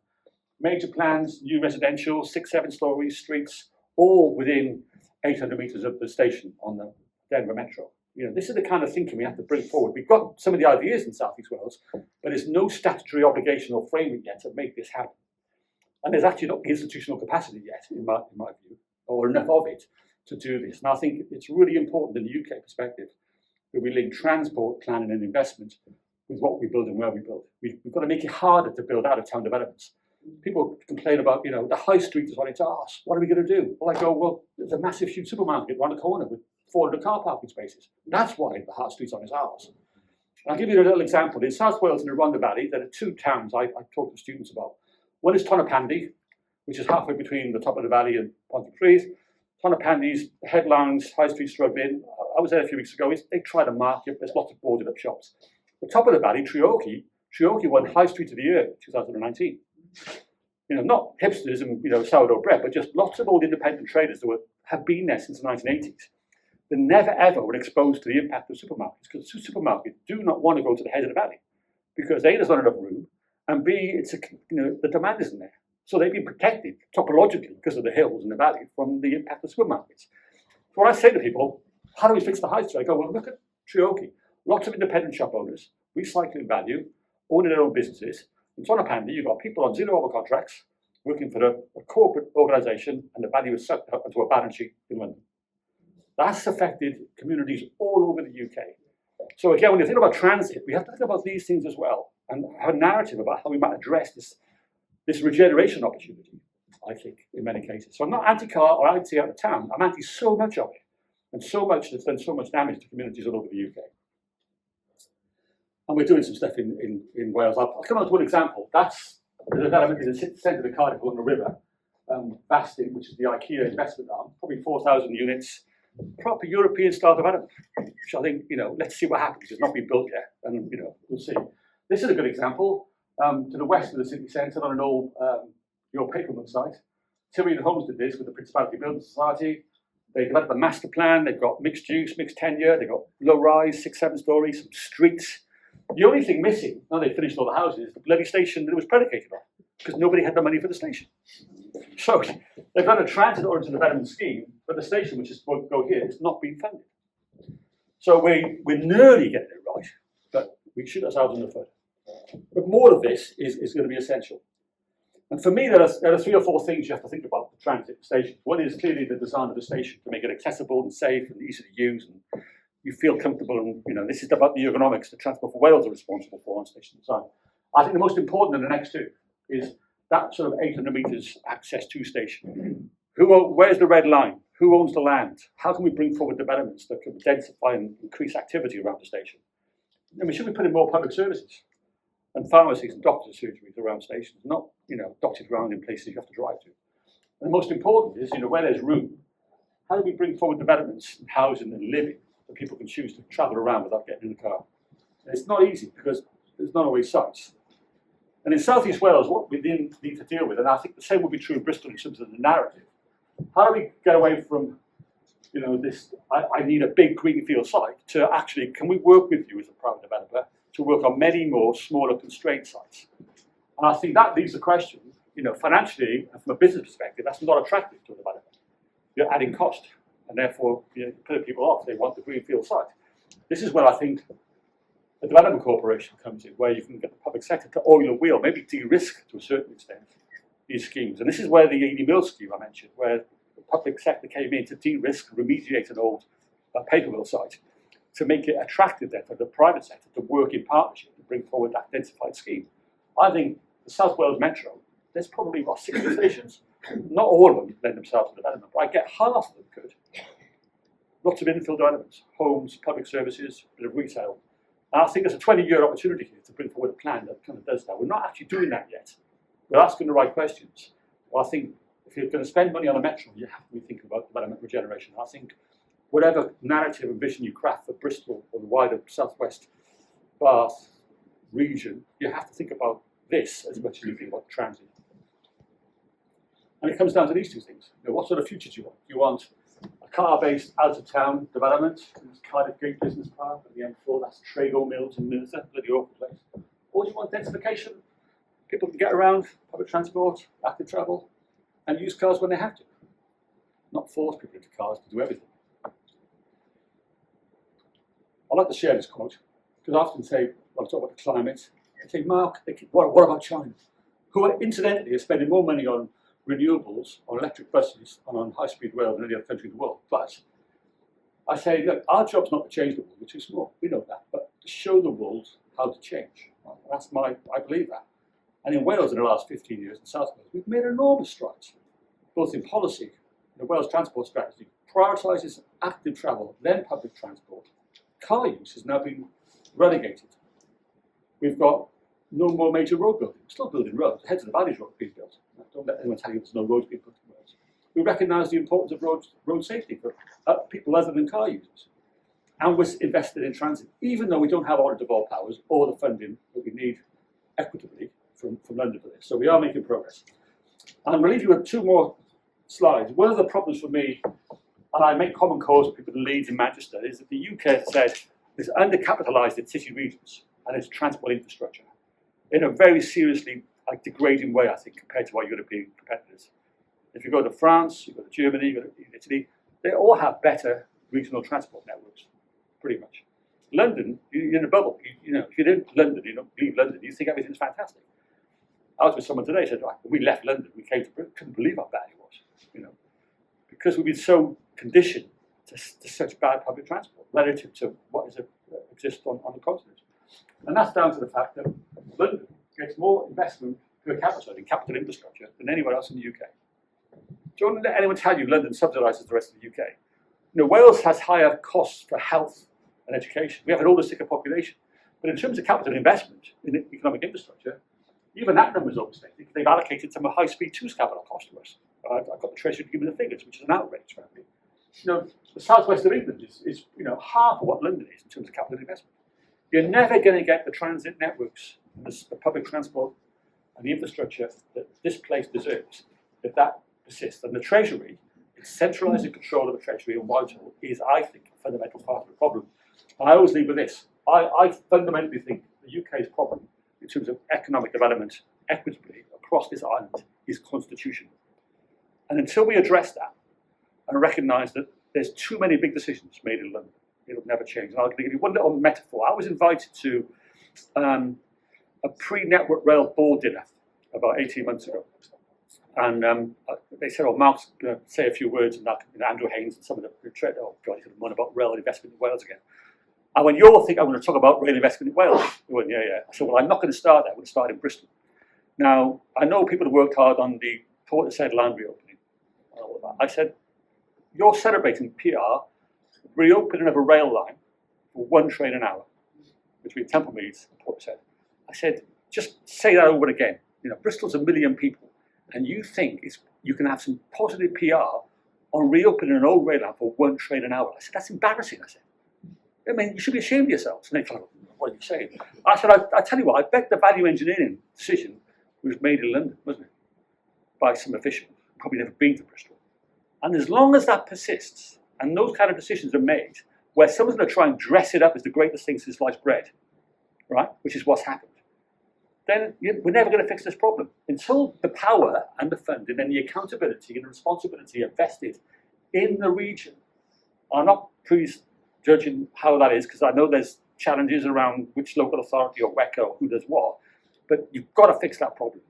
Major plans, new residential, 6, 7 stories, streets, all within 800 meters of the station on the Denver Metro. This is the kind of thinking we have to bring forward. We've got some of the ideas in South East Wales, but there's no statutory obligation or framework yet to make this happen. And there's actually not institutional capacity yet, in my view, or enough of it to do this. And I think it's really important in the UK perspective that we link transport planning and investment with what we build and where we build. We've got to make it harder to build out-of-town developments. People complain about, the high street is what it's ours. What are we going to do? Well, I go, well, there's a massive, huge supermarket around the corner with 400 car parking spaces. That's why the high street's on its ours. And I'll give you a little example. In South Wales and the Rhondda Valley, there are 2 towns I talk to students about. One is Tonopandi, which is halfway between the top of the valley and Pontypridd. Tonopandi's headlines, high street struggling. I was there a few weeks ago. They tried a market. There's lots of boarded up shops. The top of the valley, Treorchy won High Street of the Year in 2019. Not hipsters and sourdough bread, but just lots of old independent traders that have been there since the 1980s. They never ever were exposed to the impact of supermarkets, because supermarkets do not want to go to the head of the valley, because A, there's not enough room, and B, the demand isn't there. So they've been protected topologically because of the hills and the valley from the impact of supermarkets. So when I say to people, how do we fix the high street? I go, well, look at Treorchy. Lots of independent shop owners, recycling value, owning their own businesses. In Tonopandi, you've got people on 0-hour contracts working for a corporate organisation, and the value is sucked up into a balance sheet in London. That's affected communities all over the UK. So again, when you think about transit, we have to think about these things as well, and have a narrative about how we might address this regeneration opportunity, I think, in many cases. So I'm not anti-car or anti-out of town. I'm anti so much of it, and so much that's done so much damage to communities all over the UK. And we're doing some stuff in Wales. I'll come on to one example. That's the development in the centre of the Cardiff along the river, Bastin, which is the IKEA investment arm, probably 4,000 units, proper European-style development, which I think, let's see what happens. It's not been built yet, and, we'll see. This is a good example. To the west of the city centre on an old your paperman site. Tyrian Homes did this with the Principality Building Society. They developed a master plan. They've got mixed use, mixed tenure. They've got low rise, 6, 7 stories, some streets. The only thing missing, now they finished all the houses, is the bloody station that it was predicated on, because nobody had the money for the station. So they've done a transit-oriented development scheme, but the station, which is supposed to go here, is not being funded. So we're nearly getting it right, but we shoot ourselves in the foot. But more of this is going to be essential. And for me, there are 3 or 4 things you have to think about the transit station. One is clearly the design of the station to make it accessible and safe and easy to use, and you feel comfortable. And this is about the ergonomics that Transport for Wales are responsible for on station design. I think the most important of the next 2 is that sort of 800 metres access to station. Where's the red line? Who owns the land? How can we bring forward developments that can densify and increase activity around the station? And we should be putting more public services and pharmacies and doctors' surgeries around stations, not dotted around in places you have to drive to. And the most important is, where there's room, how do we bring forward developments in housing and living that people can choose to travel around without getting in the car? And it's not easy because there's not always sites. And in South East Wales, what we need to deal with, and I think the same will be true in Bristol in terms of the narrative, how do we get away from this, I need a big greenfield site, to actually, can we work with you as a private developer to work on many more smaller constrained sites? And I think that leaves the question, financially and from a business perspective, that's not attractive to a developer. You're adding cost, and therefore you put people off. They want the greenfield site. This is where I think the development corporation comes in, where you can get the public sector to oil the wheel, maybe de-risk to a certain extent these schemes. And this is where the Ely Mill scheme I mentioned, where the public sector came in to de-risk, remediate an old paper mill site, to make it attractive then for the private sector to work in partnership to bring forward that densified scheme. I think the South Wales Metro, there's probably 60 stations. Not all of them lend themselves to development, but I get half of them could. Lots of infill developments, homes, public services, a bit of retail. And I think there's a 20-year opportunity here to bring forward a plan that kind of does that. We're not actually doing that yet. We're asking the right questions. Well, I think if you're going to spend money on a metro, you have to be thinking about development regeneration. I think whatever narrative and vision you craft for Bristol or the wider southwest Bath region, you have to think about this as much as you think about transit. And it comes down to these two things. What sort of future do you want? Do you want a car-based out-of-town development? There's Cardiff Gate Business Park at the M4, that's Trago Mills in Merthyr, bloody awful place. Or do you want densification? People can get around, public transport, active travel, and use cars when they have to. Not force people into cars to do everything. I like to share this quote, because I often say, when I talk about the climate, I say, Mark, what about China? Who are incidentally spending more money on renewables, on electric buses, and on high-speed rail than any other country in the world. But I say, look, our job's not to change the world, we're too small, we know that, but to show the world how to change. I believe that. And in Wales in the last 15 years, in South Wales, we've made enormous strides, both in policy. The Wales Transport Strategy prioritises active travel, then public transport. Car use has now been relegated. We've got no more major road building. We're still building roads. The Heads of the Valleys road being built. Don't let anyone tell you there's no roads being built in Wales. We recognise the importance of road safety for people other than car users. And we're invested in transit, even though we don't have audit devolved powers or the funding that we need equitably from London for this. So we are making progress. And I'm going to leave you with two more slides. One of the problems for me, and I make common cause with people in Leeds and Manchester, is that the UK, as I said, is undercapitalised in city regions and its transport infrastructure in a very seriously degrading way, I think, compared to our European competitors. If you go to France, you go to Germany, you go to Italy, they all have better regional transport networks, pretty much. London, you're in a bubble. If you're in London, you don't leave London, you think everything's fantastic. I was with someone today, said, when we left London, we came to Britain, couldn't believe how bad it was, because we've been so conditioned to such bad public transport relative to what exists on the continent. And that's down to the fact that London gets more investment per capita in capital infrastructure than anywhere else in the UK. Don't let anyone tell you London subsidises the rest of the UK. Wales has higher costs for health and education. We have an older, sicker population. But in terms of capital investment in economic infrastructure, even that number is overstated. They've allocated some high-speed 2's capital cost to us. I've got the Treasury to give me the figures, which is an outrage, frankly. The southwest of England is half of what London is in terms of capital investment. You're never going to get the transit networks, the public transport, and the infrastructure that this place deserves if that persists. And the Treasury, centralising control of the Treasury and Whitehall is, I think, a fundamental part of the problem. And I always leave with this. I fundamentally think the UK's problem in terms of economic development equitably across this island is constitutional. And until we address that and recognise that there's too many big decisions made in London, it'll never change. And I'll give you one little metaphor. I was invited to a pre-Network Rail board dinner about 18 months ago. And they said, Mark's going to say a few words, and Andrew Haynes and some of the oh God, he's going to moan about rail investment in Wales again. And when you all think I'm going to talk about rail investment in Wales, they went, yeah. I said, well, I'm not going to start there. I'm going to start in Bristol. Now, I know people have worked hard on the Port Said land reopening. I said, you're celebrating PR, reopening of a rail line for 1 train an hour between Templemeads and Portishead. I said, just say that over again. You know, Bristol's 1 million people, and you think you can have some positive PR on reopening an old rail line for 1 train an hour. I said, that's embarrassing. I said, I mean, you should be ashamed of yourselves. And they thought, what are you saying? I said, I tell you what, I bet the value engineering decision was made in London, wasn't it? By some official, probably never been to Bristol. And as long as that persists, and those kind of decisions are made, where someone's going to try and dress it up as the greatest thing since sliced bread, right, which is what's happened, then we're never going to fix this problem. Until the power and the funding and the accountability and the responsibility are vested in the region. I'm not prejudging how that is, because I know there's challenges around which local authority or WECA or who does what, but you've got to fix that problem.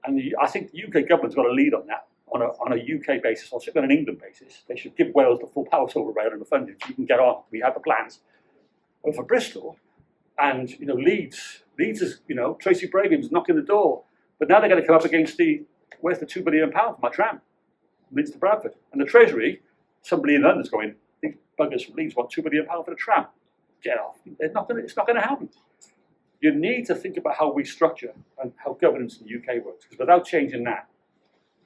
And I think the UK government's got to lead on that on a UK basis, or certainly on an England basis. They should give Wales the full powers over rail and the funding so you can get on. We have the plans. But for Bristol and Leeds is, Tracy Bragen's knocking the door, but now they're going to come up against where's the £2 billion for my tram, Leeds to Bradford, and the Treasury, somebody in London's going, these buggers from Leeds want £2 billion for the tram. Get off. It's not going to happen. You need to think about how we structure and how governance in the UK works, because without changing that,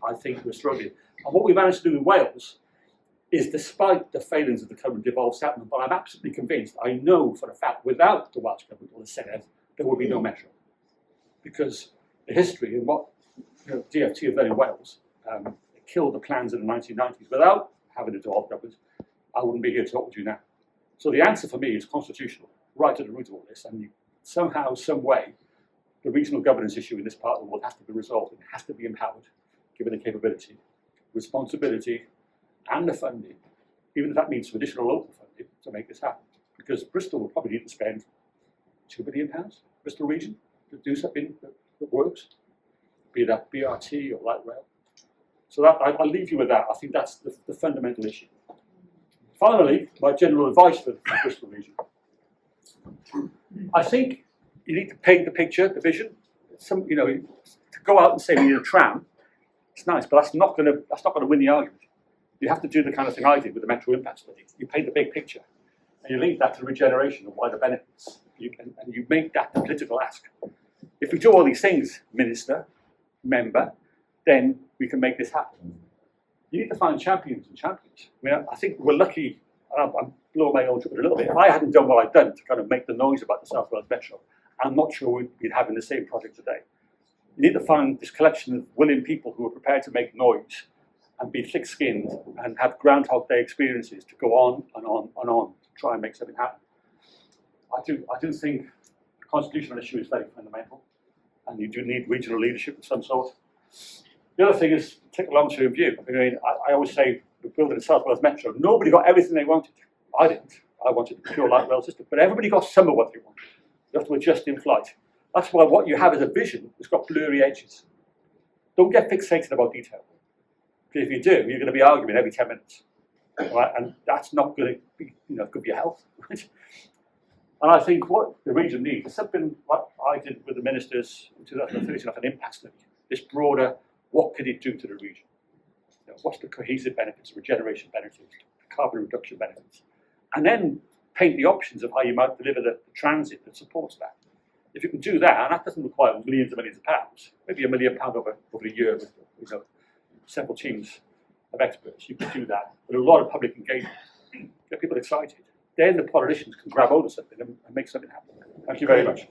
I think we're struggling. And what we managed to do in Wales is, despite the failings of the current devolved settlement, but I'm absolutely convinced, I know for a fact, without the Welsh government or the Senedd, there would be no metro. Because the history and what DFT have done in Wales, it killed the plans in the 1990s. Without having a devolved government, I wouldn't be here talking to you now. So the answer for me is constitutional, right at the root of all this. And somehow, some way, the regional governance issue in this part of the world has to be resolved. It has to be empowered, given the capability, responsibility, and the funding, even if that means some additional local funding to make this happen. Because Bristol will probably need to spend £2 billion, Bristol region, to do something that works, be that BRT or light rail. So I'll leave you with that. I think that's the fundamental issue. Finally, my general advice for the Bristol region. I think you need to paint the picture, the vision. To go out and say we need a tram, it's nice, but that's not going to win the argument. You have to do the kind of thing I did with the Metro Impact Study. You paint the big picture, and you link that to regeneration and wider benefits. And you make that the political ask. If we do all these things, Minister, Member, then we can make this happen. You need to find champions and champions. I mean, I think we're lucky. I'm blowing my own trumpet a little bit. If I hadn't done what I've done to kind of make the noise about the South Wales Metro, I'm not sure we'd be having the same project today. You need to find this collection of willing people who are prepared to make noise and be thick-skinned and have Groundhog Day experiences to go on and on and on to try and make something happen. I do think the constitutional issue is very fundamental, and you do need regional leadership of some sort. The other thing is take a long-term view. I mean, I always say we're building a South Wales Metro. Nobody got everything they wanted. I didn't. I wanted a pure light rail system, but everybody got some of what they wanted. You have to adjust in flight. That's why what you have is a vision that's got blurry edges. Don't get fixated about detail. Because if you do, you're going to be arguing every 10 minutes. Right? And that's not going to be good for your health. Right? And I think what the region needs is something like I did with the ministers in 2013, like an impact study. This broader, what could it do to the region? What's the cohesive benefits, the regeneration benefits, the carbon reduction benefits? And then paint the options of how you might deliver the transit that supports that. If you can do that, and that doesn't require millions and millions of pounds, maybe £1 million over a year with several teams of experts, you can do that with a lot of public engagement, get people excited. Then the politicians can grab hold of something and make something happen. Thank you very much.